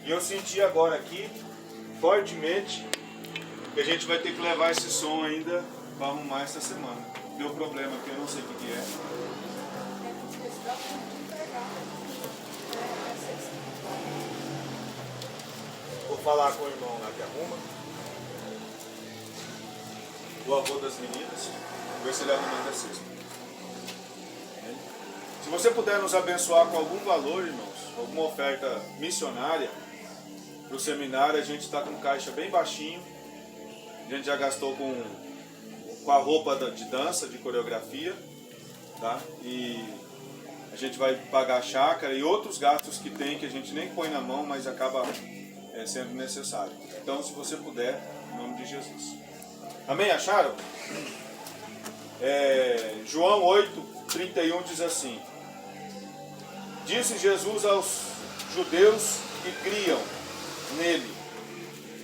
E eu senti agora aqui, fortemente, que a gente vai ter que levar esse som ainda para arrumar essa semana. Deu problema aqui, eu não sei o que é. Vou falar com o irmão lá que arruma. O avô das meninas. Ver se ele arruma até sexta. Se você puder nos abençoar com algum valor, irmãos, alguma oferta missionária para o seminário, a gente está com caixa bem baixinho. A gente já gastou com a roupa de dança, de coreografia, tá? E a gente vai pagar a chácara e outros gastos que tem que a gente nem põe na mão, mas acaba sendo necessário. Então, se você puder, em nome de Jesus. Amém? Acharam? João 8:31 diz assim: Disse Jesus aos judeus que criam nele: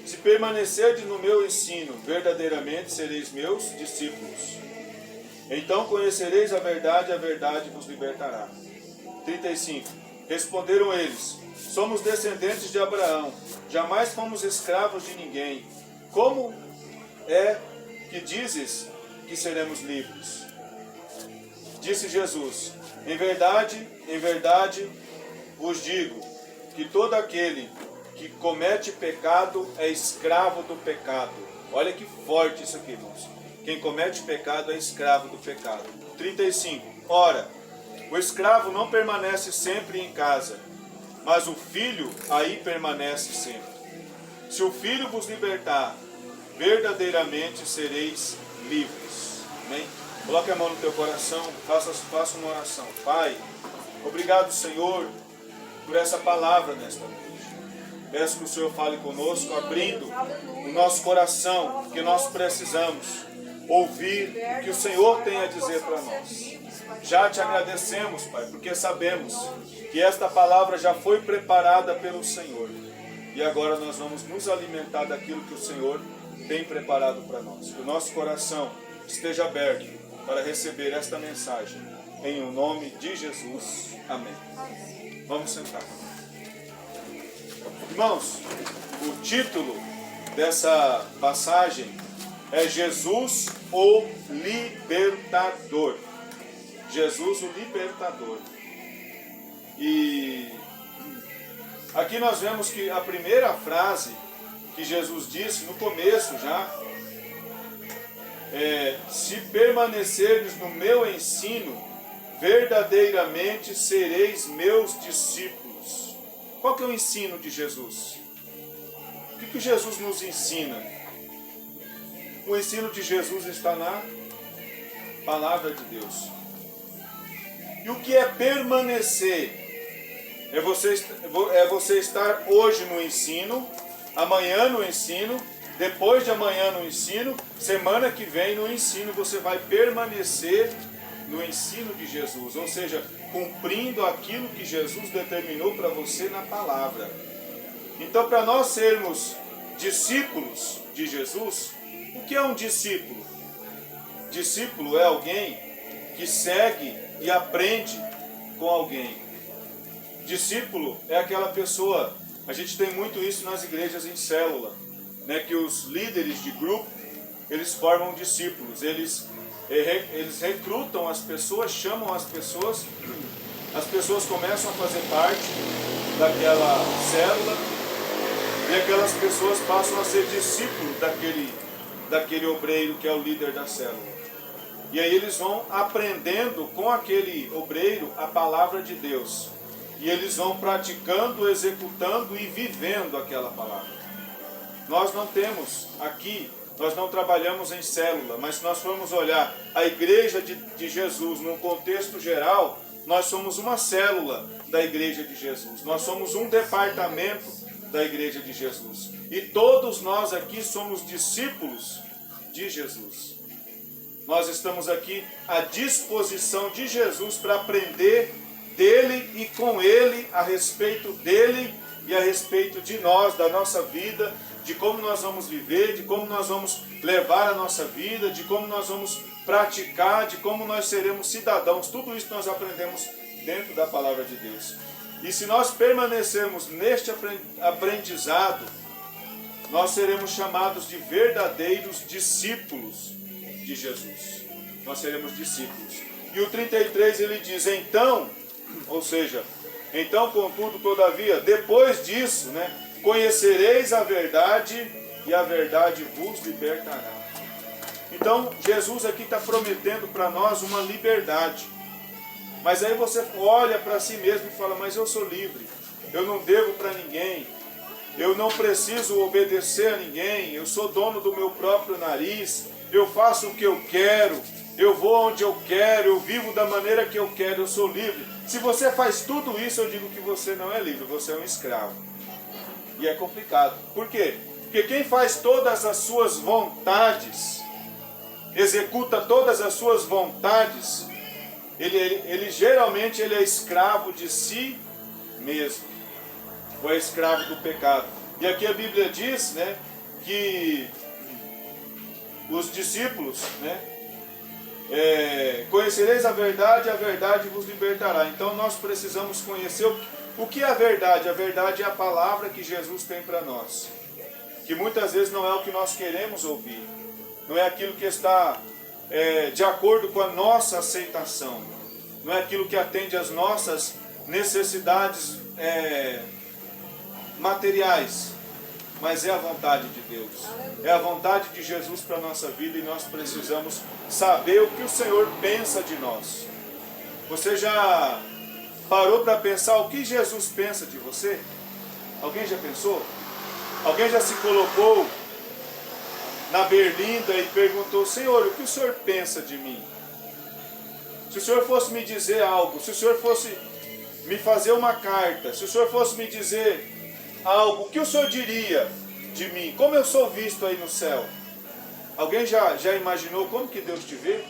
Se permanecerdes no meu ensino, verdadeiramente sereis meus discípulos. Então conhecereis a verdade vos libertará. 35. Responderam eles: Somos descendentes de Abraão, jamais fomos escravos de ninguém. Como é que dizes que seremos livres? Disse Jesus: Em verdade vos digo que todo aquele que comete pecado é escravo do pecado. Olha que forte isso aqui, irmãos. Quem comete pecado é escravo do pecado. 35. Ora, o escravo não permanece sempre em casa, mas o filho aí permanece sempre. Se o filho vos libertar, verdadeiramente sereis livres. Amém? Coloque a mão no teu coração, faça uma oração. Pai, obrigado, Senhor, por essa palavra nesta noite. Peço que o Senhor fale conosco, abrindo o nosso coração, que nós precisamos ouvir o que o Senhor tem a dizer para nós. Já te agradecemos, Pai, porque sabemos que esta palavra já foi preparada pelo Senhor. E agora nós vamos nos alimentar daquilo que o Senhor tem preparado para nós. Que o nosso coração esteja aberto para receber esta mensagem. Em o nome de Jesus. Amém. Vamos sentar. Irmãos, o título dessa passagem é Jesus o Libertador. Jesus o Libertador. E aqui nós vemos que a primeira frase que Jesus disse no começo já é: se permanecerdes no meu ensino, verdadeiramente sereis meus discípulos. Qual que é o ensino de Jesus? O que Jesus nos ensina? O ensino de Jesus está na palavra de Deus. E o que é permanecer? É você estar hoje no ensino, amanhã no ensino, depois de amanhã no ensino, semana que vem no ensino. Você vai permanecer no ensino de Jesus, ou seja, cumprindo aquilo que Jesus determinou para você na palavra. Então, para nós sermos discípulos de Jesus, o que é um discípulo? Discípulo é alguém que segue e aprende com alguém. Discípulo é aquela pessoa, a gente tem muito isso nas igrejas em célula, né, que os líderes de grupo, eles formam discípulos, eles recrutam as pessoas, chamam as pessoas começam a fazer parte daquela célula e aquelas pessoas passam a ser discípulos daquele obreiro que é o líder da célula. E aí eles vão aprendendo com aquele obreiro a palavra de Deus. E eles vão praticando, executando e vivendo aquela palavra. Nós não temos aqui, nós não trabalhamos em célula, mas se nós formos olhar a igreja de Jesus num contexto geral, nós somos uma célula da igreja de Jesus. Nós somos um departamento da igreja de Jesus. E todos nós aqui somos discípulos de Jesus. Nós estamos aqui à disposição de Jesus para aprender dele e com ele, a respeito dele e a respeito de nós, da nossa vida, de como nós vamos viver, de como nós vamos levar a nossa vida, de como nós vamos praticar, de como nós seremos cidadãos. Tudo isso nós aprendemos dentro da palavra de Deus. E se nós permanecermos neste aprendizado, nós seremos chamados de verdadeiros discípulos de Jesus. Nós seremos discípulos. E o 33 ele diz, então, ou seja, então, contudo, todavia, depois disso, conhecereis a verdade e a verdade vos libertará. Então, Jesus aqui está prometendo para nós uma liberdade. Mas aí você olha para si mesmo e fala, mas eu sou livre, eu não devo para ninguém, eu não preciso obedecer a ninguém, eu sou dono do meu próprio nariz, eu faço o que eu quero, eu vou onde eu quero, eu vivo da maneira que eu quero, eu sou livre. Se você faz tudo isso, eu digo que você não é livre, você é um escravo. E é complicado. Por quê? Porque quem faz todas as suas vontades, executa todas as suas vontades, ele geralmente é escravo de si mesmo, ou é escravo do pecado. E aqui a Bíblia diz, que os discípulos, conhecereis a verdade vos libertará. Então nós precisamos conhecer o que é a verdade. A verdade é a palavra que Jesus tem para nós, que muitas vezes não é o que nós queremos ouvir, não é aquilo que está de acordo com a nossa aceitação, não é aquilo que atende às nossas necessidades materiais, mas é a vontade de Deus, é a vontade de Jesus para a nossa vida, e nós precisamos saber o que o Senhor pensa de nós. Você já parou para pensar o que Jesus pensa de você? Alguém já pensou? Alguém já se colocou na berlinda e perguntou, Senhor, o que o Senhor pensa de mim? Se o Senhor fosse me dizer algo, se o Senhor fosse me fazer uma carta, se o Senhor fosse me dizer algo, o que o Senhor diria de mim? Como eu sou visto aí no céu? Alguém já imaginou como que Deus te vê?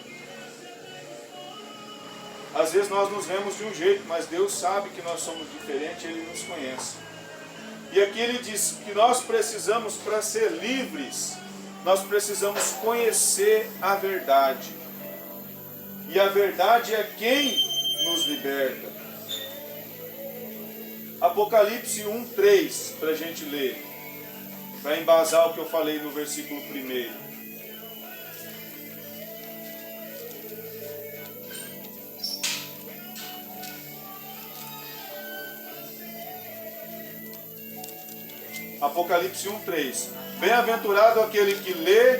Às vezes nós nos vemos de um jeito, mas Deus sabe que nós somos diferentes, Ele nos conhece. E aqui Ele diz que nós precisamos, para ser livres, nós precisamos conhecer a verdade. E a verdade é quem nos liberta. Apocalipse 1:3, para a gente ler, para embasar o que eu falei no versículo 1. Apocalipse 1:3. Bem-aventurado aquele que lê,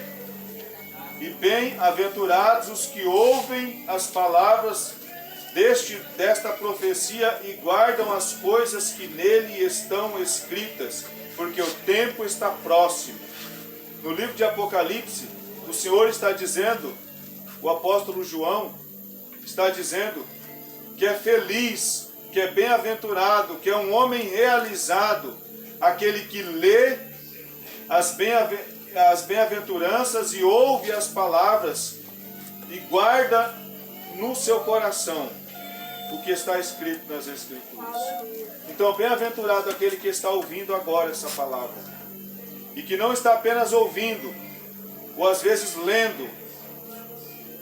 e bem-aventurados os que ouvem as palavras desta profecia e guardam as coisas que nele estão escritas, porque o tempo está próximo. No livro de Apocalipse, o Senhor está dizendo, o apóstolo João está dizendo que é feliz, que é bem-aventurado, que é um homem realizado, aquele que lê as bem-aventuranças e ouve as palavras e guarda no seu coração o que está escrito nas Escrituras. Então, bem-aventurado aquele que está ouvindo agora essa palavra e que não está apenas ouvindo ou às vezes lendo,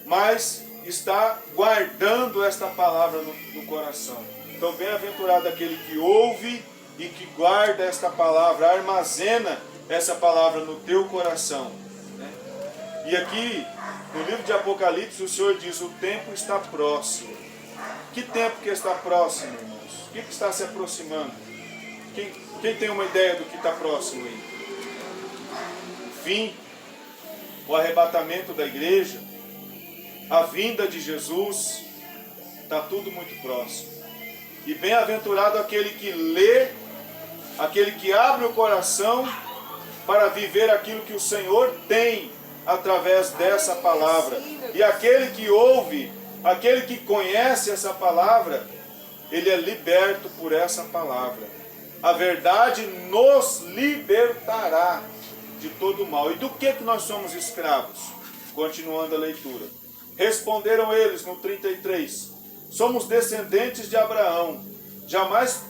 mas está guardando esta palavra no coração. Então, bem-aventurado aquele que ouve e que guarda esta palavra, armazena essa palavra no teu coração. E aqui, no livro de Apocalipse, o Senhor diz, o tempo está próximo. Que tempo que está próximo, irmãos? O que está se aproximando? Quem tem uma ideia do que está próximo aí? O fim, o arrebatamento da igreja, a vinda de Jesus, está tudo muito próximo. E bem-aventurado aquele que lê, aquele que abre o coração para viver aquilo que o Senhor tem através dessa palavra. E aquele que ouve, aquele que conhece essa palavra, ele é liberto por essa palavra. A verdade nos libertará de todo o mal. E do que nós somos escravos? Continuando a leitura. Responderam eles no 33, somos descendentes de Abraão, jamais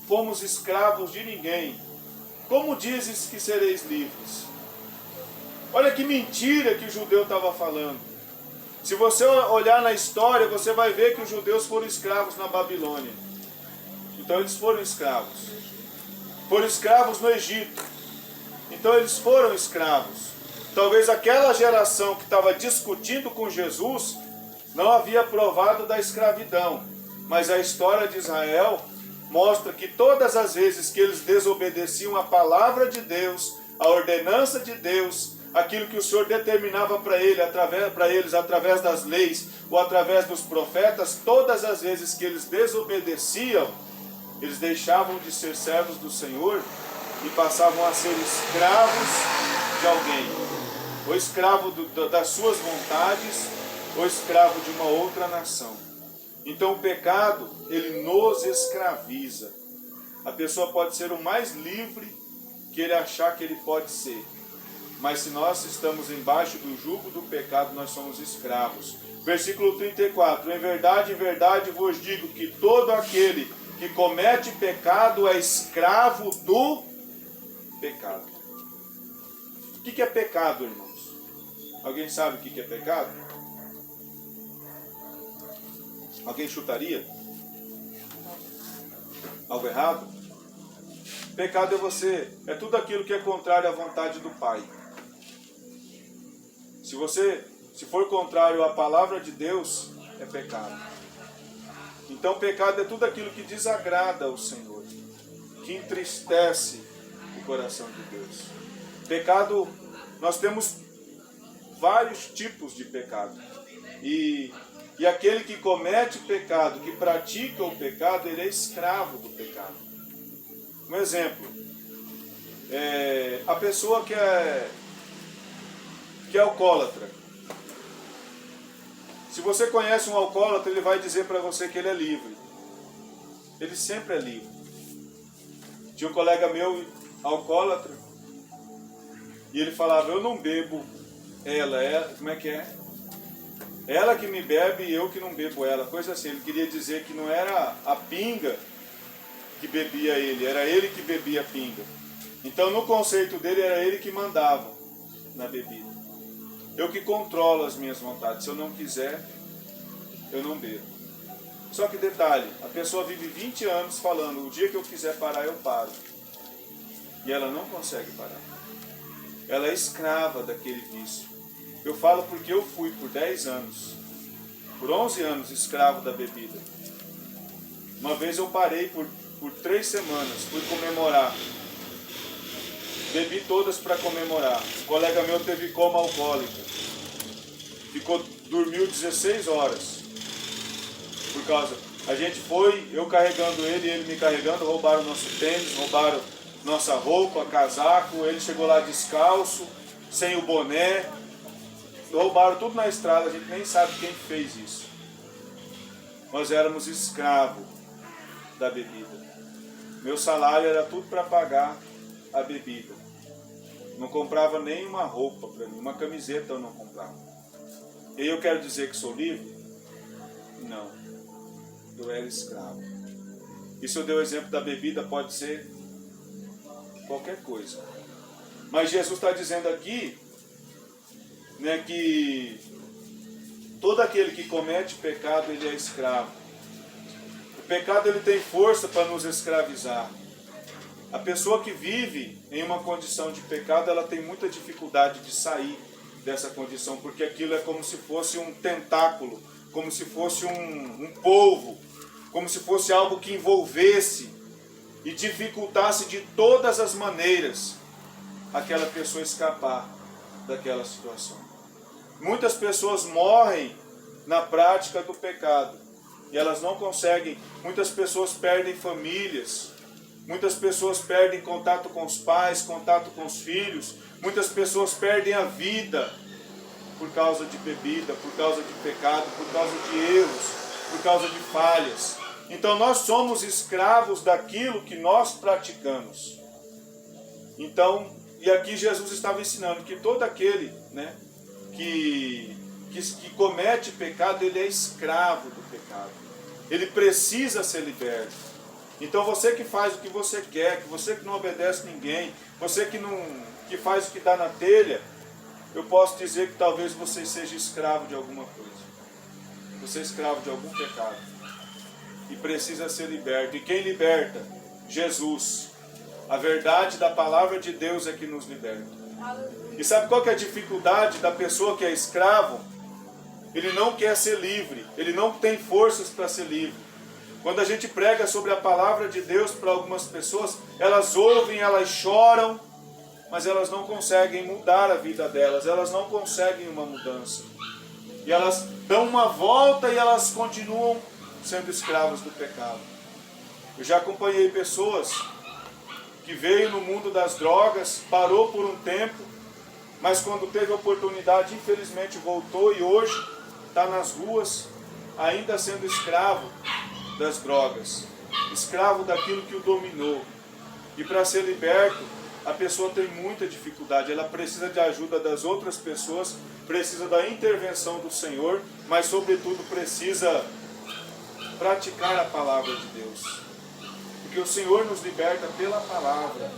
fomos escravos de ninguém. Como dizes que sereis livres? Olha que mentira que o judeu estava falando. Se você olhar na história, você vai ver que os judeus foram escravos na Babilônia. Então eles foram escravos. Foram escravos no Egito. Então eles foram escravos. Talvez aquela geração que estava discutindo com Jesus não havia provado da escravidão. Mas a história de Israel mostra que todas as vezes que eles desobedeciam a palavra de Deus, a ordenança de Deus, aquilo que o Senhor determinava para eles através das leis ou através dos profetas, todas as vezes que eles desobedeciam, eles deixavam de ser servos do Senhor e passavam a ser escravos de alguém, ou escravo das suas vontades, ou escravo de uma outra nação. Então o pecado, ele nos escraviza. A pessoa pode ser o mais livre que ele achar que ele pode ser, mas se nós estamos embaixo do jugo do pecado, nós somos escravos. Versículo 34, em verdade vos digo que todo aquele que comete pecado é escravo do pecado. O que é pecado, irmãos? Alguém sabe o que é pecado? Alguém chutaria? Algo errado? Pecado é tudo aquilo que é contrário à vontade do Pai. Se for contrário à palavra de Deus, é pecado. Então pecado é tudo aquilo que desagrada ao Senhor, que entristece o coração de Deus. Pecado, nós temos vários tipos de pecado. E aquele que comete pecado, que pratica o pecado, ele é escravo do pecado. Um exemplo, a pessoa que é alcoólatra. Se você conhece um alcoólatra, ele vai dizer para você que ele é livre. Ele sempre é livre. Tinha um colega meu, alcoólatra, e ele falava, eu não bebo como é que é? Ela que me bebe e eu que não bebo ela, coisa assim. Ele queria dizer que não era a pinga que bebia ele, era ele que bebia a pinga. Então no conceito dele era ele que mandava na bebida. Eu que controlo as minhas vontades, se eu não quiser, eu não bebo. Só que detalhe, a pessoa vive 20 anos falando, o dia que eu quiser parar, eu paro. E ela não consegue parar. Ela é escrava daquele vício. Eu falo porque eu fui por 10 anos, por 11 anos, escravo da bebida. Uma vez eu parei por 3 semanas, fui comemorar. Bebi todas para comemorar. Um colega meu teve coma alcoólica. Dormiu 16 horas. Por causa, a gente foi, eu carregando ele e ele me carregando, roubaram nosso tênis, roubaram nossa roupa, casaco, ele chegou lá descalço, sem o boné. Roubaram tudo na estrada, a gente nem sabe quem fez isso. Nós éramos escravos da bebida. Meu salário era tudo para pagar a bebida. Não comprava nem uma roupa para mim, uma camiseta eu não comprava. E eu quero dizer que sou livre? Não. Eu era escravo. E se eu der o exemplo da bebida, pode ser qualquer coisa. Mas Jesus está dizendo aqui, né, que todo aquele que comete pecado, ele é escravo. O pecado, ele tem força para nos escravizar. A pessoa que vive em uma condição de pecado, ela tem muita dificuldade de sair dessa condição, porque aquilo é como se fosse um tentáculo, como se fosse um polvo, como se fosse algo que envolvesse e dificultasse de todas as maneiras aquela pessoa escapar daquela situação. Muitas pessoas morrem na prática do pecado e elas não conseguem. Muitas pessoas perdem famílias, muitas pessoas perdem contato com os pais, contato com os filhos, muitas pessoas perdem a vida por causa de bebida, por causa de pecado, por causa de erros, por causa de falhas. Então nós somos escravos daquilo que nós praticamos. Então, e aqui Jesus estava ensinando que todo aquele, né, que comete pecado, ele é escravo do pecado. Ele precisa ser liberto. Então você que faz o que você quer, que você que não obedece ninguém, você que faz o que dá na telha, eu posso dizer que talvez você seja escravo de alguma coisa. Você é escravo de algum pecado. e precisa ser liberto. E quem liberta? Jesus. A verdade da palavra de Deus é que nos liberta. E sabe qual que é a dificuldade da pessoa que é escravo? Ele não quer ser livre, ele não tem forças para ser livre. Quando a gente prega sobre a palavra de Deus para algumas pessoas, elas ouvem, elas choram, mas elas não conseguem mudar a vida delas, elas não conseguem uma mudança. E elas dão uma volta e elas continuam sendo escravos do pecado. Eu já acompanhei pessoas que veio no mundo das drogas, parou por um tempo, mas quando teve a oportunidade, infelizmente voltou e hoje está nas ruas, ainda sendo escravo das drogas, escravo daquilo que o dominou. E para ser liberto, a pessoa tem muita dificuldade, ela precisa de ajuda das outras pessoas, precisa da intervenção do Senhor, mas sobretudo precisa praticar a palavra de Deus. Porque o Senhor nos liberta pela palavra.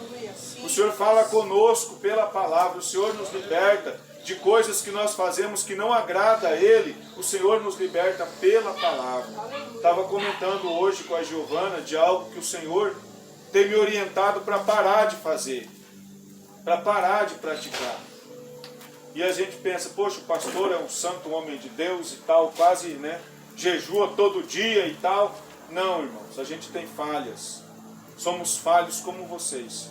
O Senhor fala conosco pela palavra, o Senhor nos liberta de coisas que nós fazemos que não agrada a Ele, o Senhor nos liberta pela palavra. Estava comentando hoje com a Giovana de algo que o Senhor tem me orientado para parar de fazer, para parar de praticar. E a gente pensa, poxa, o pastor é um santo homem de Deus e tal, quase, jejua todo dia e tal. Não, irmãos, a gente tem falhas. Somos falhos como vocês.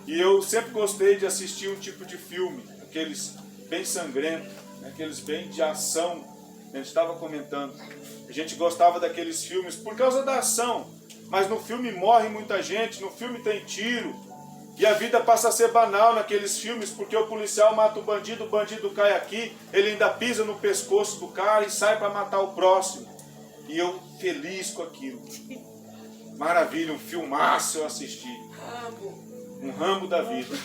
E eu sempre gostei de assistir um tipo de filme, aqueles bem sangrentos, aqueles bem de ação. A gente estava comentando. A gente gostava daqueles filmes por causa da ação. Mas no filme morre muita gente, no filme tem tiro. E a vida passa a ser banal naqueles filmes, porque o policial mata o bandido cai aqui, ele ainda pisa no pescoço do cara e sai para matar o próximo. E eu feliz com aquilo. Maravilha, um filmaço eu assisti. Um Rambo da vida.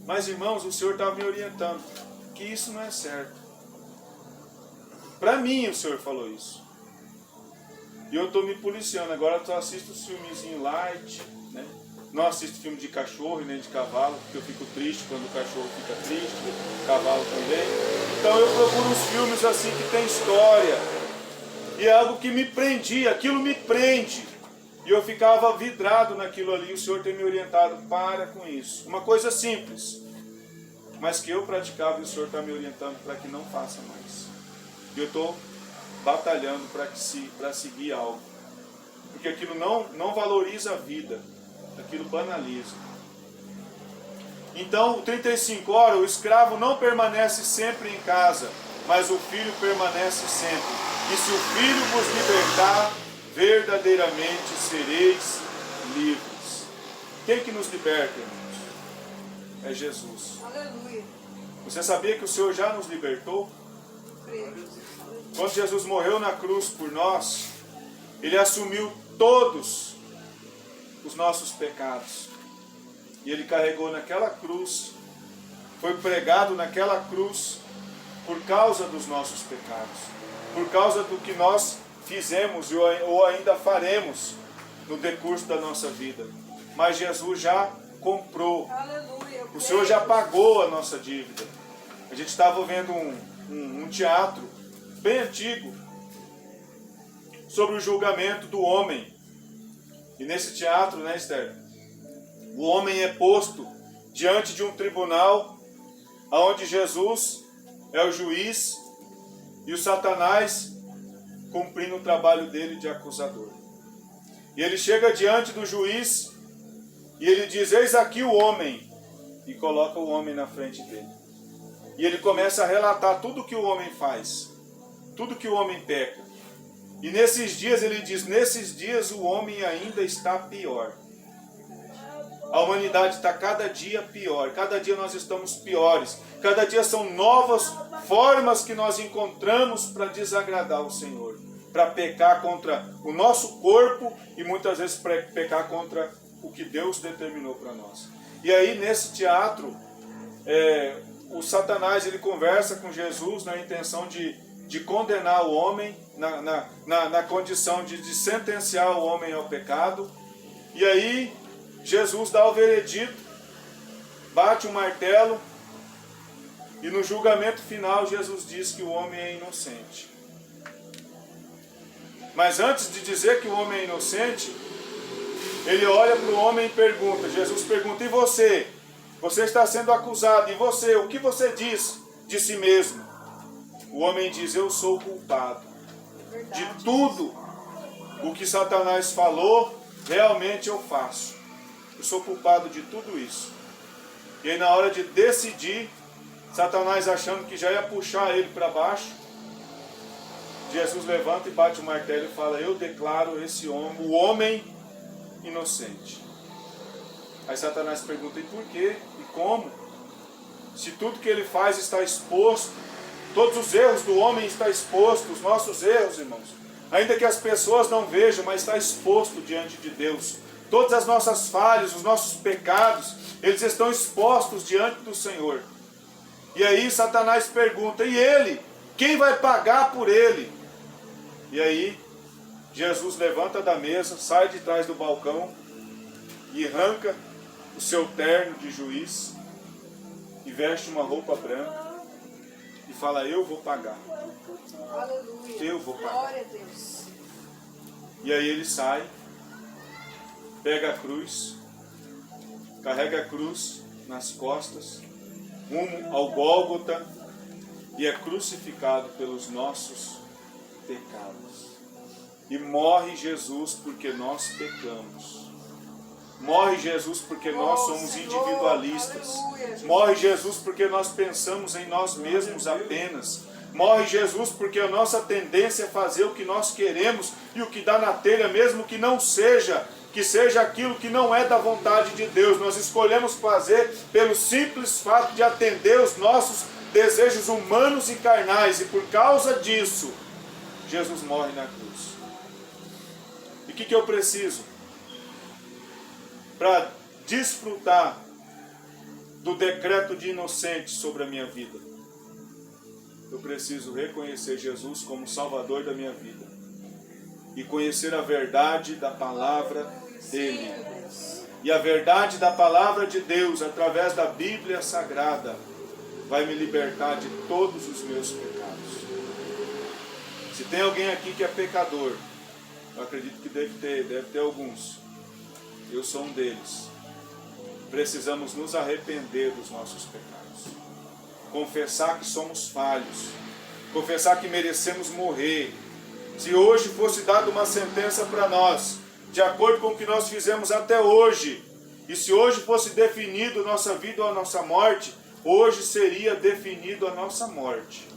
Mas, irmãos, o Senhor estava me orientando que isso não é certo. Para mim, o Senhor falou isso. E eu estou me policiando. Agora eu só assisto os filmezinhos light, Não assisto filme de cachorro e nem de cavalo, porque eu fico triste quando o cachorro fica triste, o cavalo também. Então eu procuro uns filmes assim que tem história. E é algo que me prendia, aquilo me prende. E eu ficava vidrado naquilo ali, o Senhor tem me orientado, para com isso. Uma coisa simples, mas que eu praticava e o Senhor está me orientando para que não faça mais. E eu estou batalhando para seguir algo. Porque aquilo não valoriza a vida, aquilo banaliza. Então, o 35, ora, o escravo não permanece sempre em casa, mas o filho permanece sempre. E se o filho vos libertar, verdadeiramente sereis livres. Quem que nos liberta, irmãos? É Jesus. Aleluia. Você sabia que o Senhor já nos libertou? Quando Jesus morreu na cruz por nós, Ele assumiu todos os nossos pecados. E Ele carregou naquela cruz, foi pregado naquela cruz por causa dos nossos pecados, por causa do que nós fizemos ou ainda faremos no decurso da nossa vida. Mas Jesus já comprou. Aleluia. O Senhor já pagou a nossa dívida. A gente estava vendo um teatro bem antigo sobre o julgamento do homem. E nesse teatro, Esther, o homem é posto diante de um tribunal onde Jesus é o juiz e o Satanás cumprindo o trabalho dele de acusador. E ele chega diante do juiz e ele diz, eis aqui o homem, e coloca o homem na frente dele. E ele começa a relatar tudo que o homem faz, tudo que o homem peca. E nesses dias, ele diz, nesses dias o homem ainda está pior. A humanidade está cada dia pior, cada dia nós estamos piores, cada dia são novas formas que nós encontramos para desagradar o Senhor, para pecar contra o nosso corpo e muitas vezes para pecar contra o que Deus determinou para nós. E aí nesse teatro, o Satanás ele conversa com Jesus na intenção de condenar o homem, na condição de sentenciar o homem ao pecado. E aí Jesus dá o veredito, bate o martelo, e no julgamento final Jesus diz que o homem é inocente. Mas antes de dizer que o homem é inocente, ele olha para o homem e pergunta, Jesus pergunta, e você? Você está sendo acusado, e você? O que você diz de si mesmo? O homem diz, eu sou culpado. De tudo o que Satanás falou, realmente eu faço. Eu sou culpado de tudo isso. E aí na hora de decidir, Satanás achando que já ia puxar ele para baixo, Jesus levanta e bate o martelo e fala, eu declaro esse homem, o homem inocente. Aí Satanás pergunta, e por quê? E como? Se tudo que ele faz está exposto, todos os erros do homem estão expostos, os nossos erros, irmãos, ainda que as pessoas não vejam, mas está exposto diante de Deus. Todas as nossas falhas, os nossos pecados, eles estão expostos diante do Senhor. E aí Satanás pergunta, e ele? Quem vai pagar por ele? E aí Jesus levanta da mesa, sai de trás do balcão e arranca o seu terno de juiz e veste uma roupa branca e fala, eu vou pagar. Aleluia. Eu vou pagar. Glória a Deus. E aí ele sai, pega a cruz, carrega a cruz nas costas, rumo ao Gólgota, e é crucificado pelos nossos pecados. E morre Jesus porque nós pecamos. Morre Jesus porque nós somos individualistas. Morre Jesus porque nós pensamos em nós mesmos apenas. Morre Jesus porque a nossa tendência é fazer o que nós queremos e o que dá na telha, mesmo que não seja, que seja aquilo que não é da vontade de Deus. Nós escolhemos fazer pelo simples fato de atender os nossos desejos humanos e carnais, e por causa disso, Jesus morre na cruz. E o que eu preciso para desfrutar do decreto de inocente sobre a minha vida? Eu preciso reconhecer Jesus como Salvador da minha vida e conhecer a verdade da palavra dele. E a verdade da palavra de Deus, através da Bíblia Sagrada, vai me libertar de todos os meus pecados. Se tem alguém aqui que é pecador, eu acredito que deve ter alguns. Eu sou um deles. Precisamos nos arrepender dos nossos pecados. Confessar que somos falhos. Confessar que merecemos morrer. Se hoje fosse dada uma sentença para nós, de acordo com o que nós fizemos até hoje, e se hoje fosse definido nossa vida ou a nossa morte, hoje seria definido a nossa morte.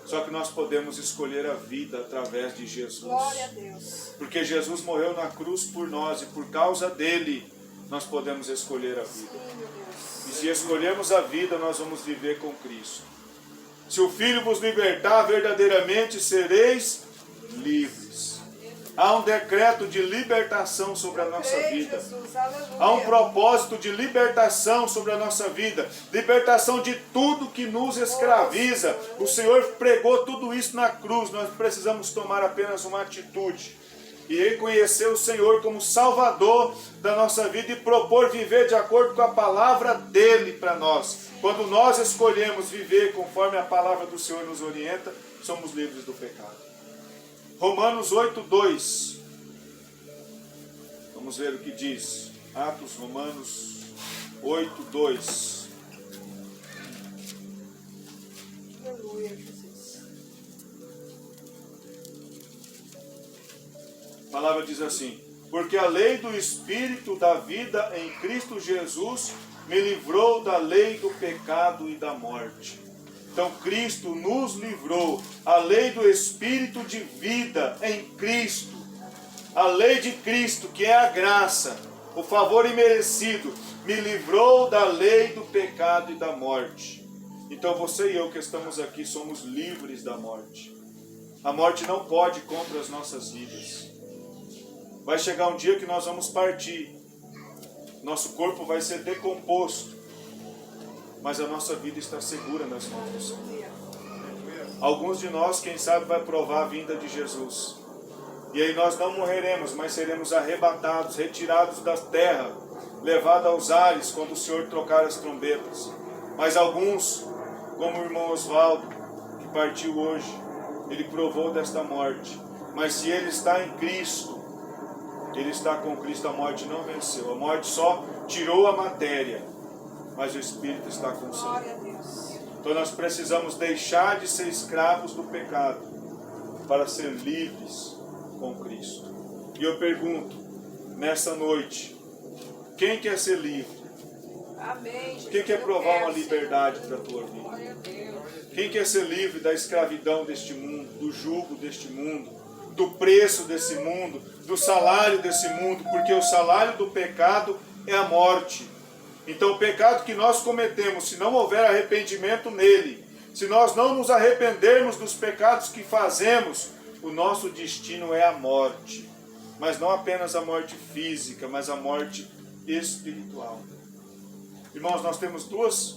Só que nós podemos escolher a vida através de Jesus. Glória a Deus. Porque Jesus morreu na cruz por nós e por causa dele nós podemos escolher a vida. Sim, meu Deus. E se escolhermos a vida, nós vamos viver com Cristo. Se o Filho vos libertar, verdadeiramente sereis livres. Há um decreto de libertação sobre a nossa vida. Jesus, aleluia. Há um propósito de libertação sobre a nossa vida. Libertação de tudo que nos escraviza. O Senhor pregou tudo isso na cruz. Nós precisamos tomar apenas uma atitude e reconhecer o Senhor como Salvador da nossa vida e propor viver de acordo com a palavra dele para nós. Quando nós escolhemos viver conforme a palavra do Senhor nos orienta, somos livres do pecado. Romanos 8:2. Vamos ver o que diz. Atos, Romanos 8:2. Aleluia, Jesus. A palavra diz assim: porque a lei do Espírito da vida em Cristo Jesus me livrou da lei do pecado e da morte. Então Cristo nos livrou. A lei do Espírito de vida em Cristo. A lei de Cristo, que é a graça, o favor imerecido, me livrou da lei do pecado e da morte. Então você e eu que estamos aqui somos livres da morte. A morte não pode contra as nossas vidas. Vai chegar um dia que nós vamos partir. Nosso corpo vai ser decomposto. Mas a nossa vida está segura nas mãos do Senhor. Alguns de nós, quem sabe, vai provar a vinda de Jesus. E aí nós não morreremos, mas seremos arrebatados, retirados da terra, levados aos ares quando o Senhor trocar as trombetas. Mas alguns, como o irmão Oswaldo, que partiu hoje, ele provou desta morte. Mas se ele está em Cristo, ele está com Cristo, a morte não venceu. A morte só tirou a matéria, mas o Espírito está com o Senhor. Glória a Deus. Então nós precisamos deixar de ser escravos do pecado para ser livres com Cristo. E eu pergunto, nessa noite, quem quer ser livre? Amém, Jesus. Quem quer Eu provar quero, uma liberdade Senhor. para a tua vida? Glória a Deus. Quem quer ser livre da escravidão deste mundo, do jugo deste mundo, do preço desse mundo, do salário desse mundo? Porque o salário do pecado é a morte. Então o pecado que nós cometemos, se não houver arrependimento nele, se nós não nos arrependermos dos pecados que fazemos, o nosso destino é a morte. Mas não apenas a morte física, mas a morte espiritual. Irmãos, nós temos duas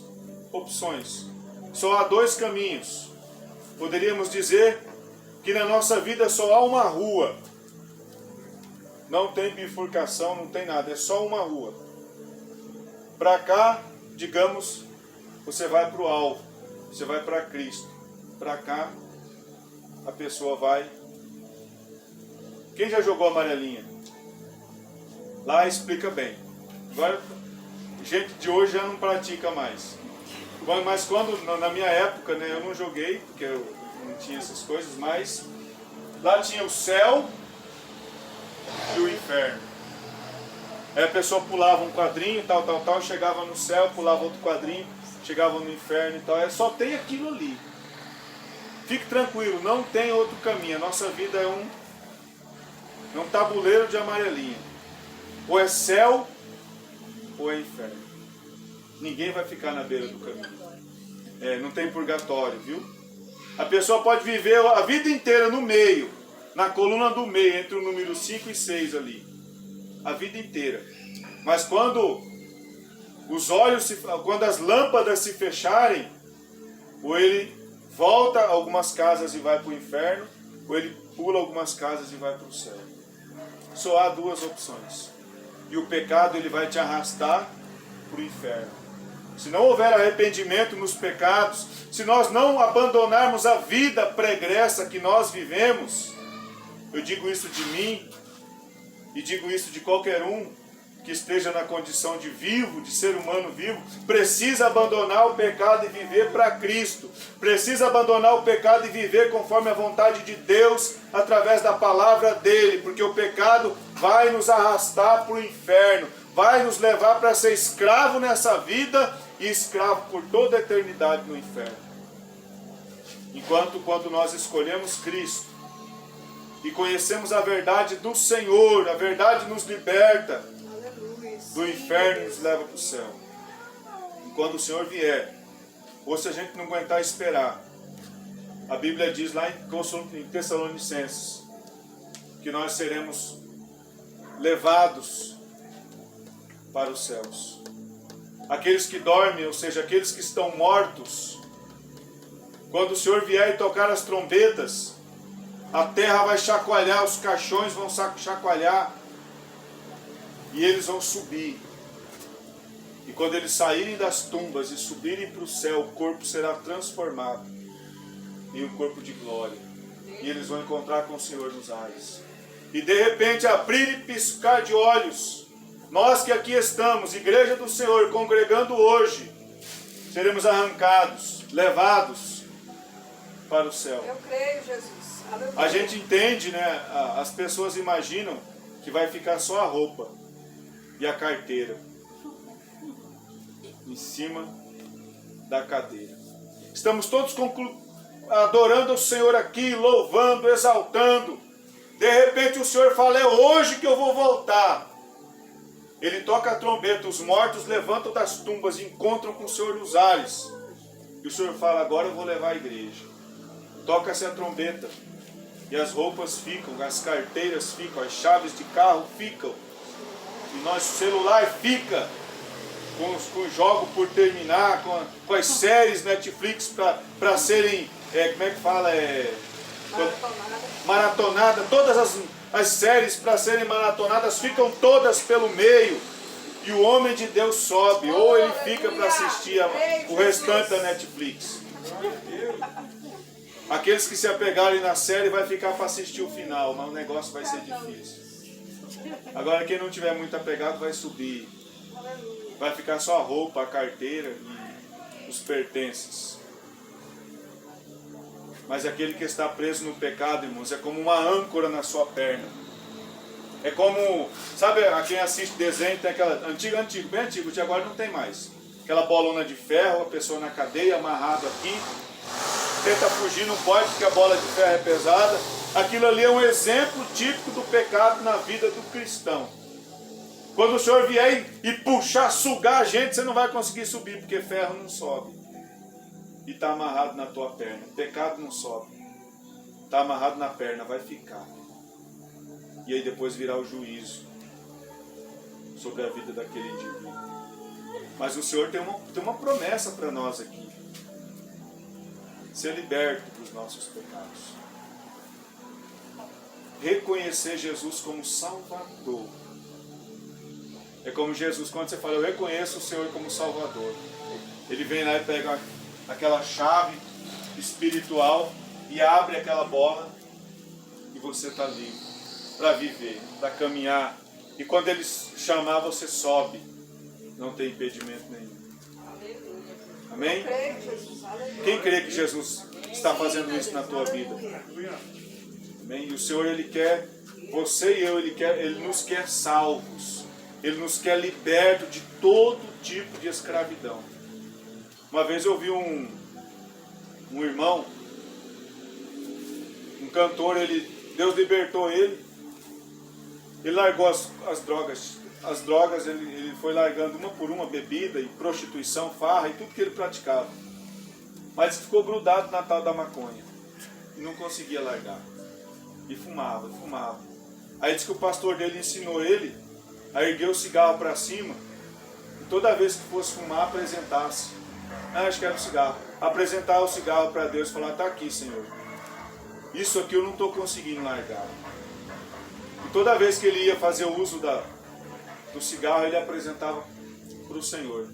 opções. Só há dois caminhos. Poderíamos dizer que na nossa vida só há uma rua. Não tem bifurcação, não tem nada, é só uma rua. Para cá, digamos, você vai para o alvo, você vai para Cristo. Para cá, a pessoa vai. Quem já jogou amarelinha? Lá explica bem. Agora, gente de hoje já não pratica mais. Mas quando, na minha época, né, eu não joguei, porque eu não tinha essas coisas, mas lá tinha o céu e o inferno. Aí a pessoa pulava um quadrinho, tal, chegava no céu, pulava outro quadrinho, chegava no inferno e tal. Só tem aquilo ali. Fique tranquilo, não tem outro caminho. A nossa vida é um tabuleiro de amarelinha. Ou é céu, ou é inferno. Ninguém vai ficar na beira do caminho. Não tem purgatório, viu? A pessoa pode viver a vida inteira no meio, na coluna do meio, entre o número 5 e 6 ali. A vida inteira. Mas quando quando as lâmpadas se fecharem, ou ele volta a algumas casas e vai para o inferno, ou ele pula algumas casas e vai para o céu. Só há duas opções. E o pecado ele vai te arrastar para o inferno. Se não houver arrependimento nos pecados, se nós não abandonarmos a vida pregressa que nós vivemos, eu digo isso de mim, e digo isso de qualquer um que esteja na condição de vivo, de ser humano vivo, precisa abandonar o pecado e viver para Cristo. Precisa abandonar o pecado e viver conforme a vontade de Deus, através da palavra dele, porque o pecado vai nos arrastar para o inferno, vai nos levar para ser escravo nessa vida e escravo por toda a eternidade no inferno. Enquanto quando nós escolhemos Cristo, e conhecemos a verdade do Senhor, a verdade nos liberta, Aleluia. do inferno e nos leva para o céu. E quando o Senhor vier, ou se a gente não aguentar esperar, a Bíblia diz lá em Tessalonicenses, que nós seremos levados para os céus. Aqueles que dormem, ou seja, aqueles que estão mortos, quando o Senhor vier e tocar as trombetas, a terra vai chacoalhar, os caixões vão chacoalhar e eles vão subir. E quando eles saírem das tumbas e subirem para o céu, o corpo será transformado em um corpo de glória. E eles vão encontrar com o Senhor nos ares. E de repente abrir e piscar de olhos, nós que aqui estamos, Igreja do Senhor, congregando hoje, seremos arrancados, levados para o céu. Eu creio, Jesus. Aleluia. A gente entende, né? As pessoas imaginam que vai ficar só a roupa e a carteira em cima da cadeira. Estamos todos adorando o Senhor aqui, louvando, exaltando. De repente o Senhor fala, é hoje que eu vou voltar. Ele toca a trombeta, os mortos levantam das tumbas e encontram com o Senhor nos ares. E o Senhor fala, agora eu vou levar a igreja. Toca-se a trombeta. E as roupas ficam, as carteiras ficam, as chaves de carro ficam. E nosso celular fica. Com o jogo por terminar, com as séries Netflix para serem, como é que fala? Maratonada. Todas as séries para serem maratonadas ficam todas pelo meio. E o homem de Deus sobe, ou ele fica para assistir o restante da Netflix. Aqueles que se apegarem na série vai ficar para assistir o final, mas o negócio vai ser difícil. Agora quem não tiver muito apegado vai subir. Vai ficar só a roupa, a carteira e os pertences. Mas aquele que está preso no pecado, irmãos, é como uma âncora na sua perna. É como, sabe, a quem assiste desenho tem aquela, bem antigo, de agora não tem mais. Aquela bolona de ferro, a pessoa na cadeia, amarrado aqui. Tenta fugir, não pode porque a bola de ferro é pesada. Aquilo ali é um exemplo típico do pecado na vida do cristão. Quando o Senhor vier e puxar, sugar a gente, você não vai conseguir subir, porque ferro não sobe. E está amarrado na tua perna. O pecado não sobe. Está amarrado na perna, vai ficar. E aí depois virá o juízo sobre a vida daquele indivíduo. Mas o Senhor tem uma promessa para nós aqui. Ser liberto dos nossos pecados. Reconhecer Jesus como Salvador. É como Jesus, quando você fala, eu reconheço o Senhor como Salvador. Ele vem lá e pega aquela chave espiritual e abre aquela bola e você está livre para viver, para caminhar. E quando Ele chamar, você sobe. Não tem impedimento nenhum. Amém? Quem crê que Jesus está fazendo isso na tua vida? Amém? E o Senhor, Ele quer, você e eu, Ele nos quer salvos. Ele nos quer liberto de todo tipo de escravidão. Uma vez eu vi um irmão, um cantor, Deus libertou ele. Ele largou as drogas. As drogas ele foi largando uma por uma, bebida e prostituição, farra e tudo que ele praticava. Mas ficou grudado na tal da maconha. E não conseguia largar. E fumava, fumava. Aí disse que o pastor dele ensinou ele a erguer o cigarro para cima. E toda vez que fosse fumar, apresentasse. Acho que era o cigarro. Apresentar o cigarro para Deus e falar, está aqui, Senhor. Isso aqui eu não estou conseguindo largar. E toda vez que ele ia fazer o uso do cigarro, ele apresentava para o Senhor.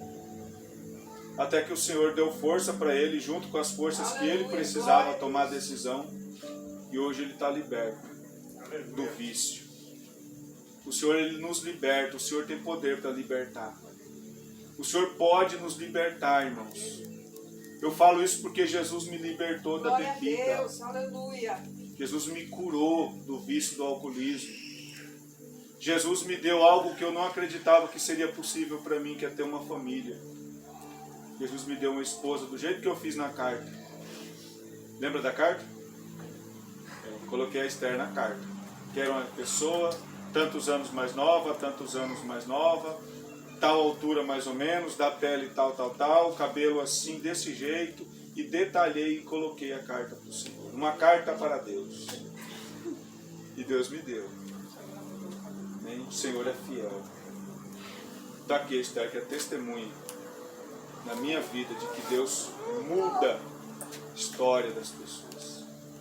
Até que o Senhor deu força para ele, junto com as forças que ele precisava tomar a decisão. E hoje ele está liberto do vício. O Senhor, Ele nos liberta. O Senhor tem poder para libertar. O Senhor pode nos libertar, irmãos. Eu falo isso porque Jesus me libertou da bebida. Glória a Deus, aleluia. Jesus me curou do vício do alcoolismo. Jesus me deu algo que eu não acreditava que seria possível para mim, que é ter uma família. Jesus me deu uma esposa do jeito que eu fiz na carta. Lembra da carta? Eu coloquei a Esther na carta. Que era uma pessoa, tantos anos mais nova, tantos anos mais nova, tal altura mais ou menos, da pele tal, cabelo assim, desse jeito, e detalhei e coloquei a carta para o Senhor. Uma carta para Deus. E Deus me deu. O Senhor é fiel. Está aqui, Esther, que é testemunha na minha vida de que Deus muda a história das pessoas.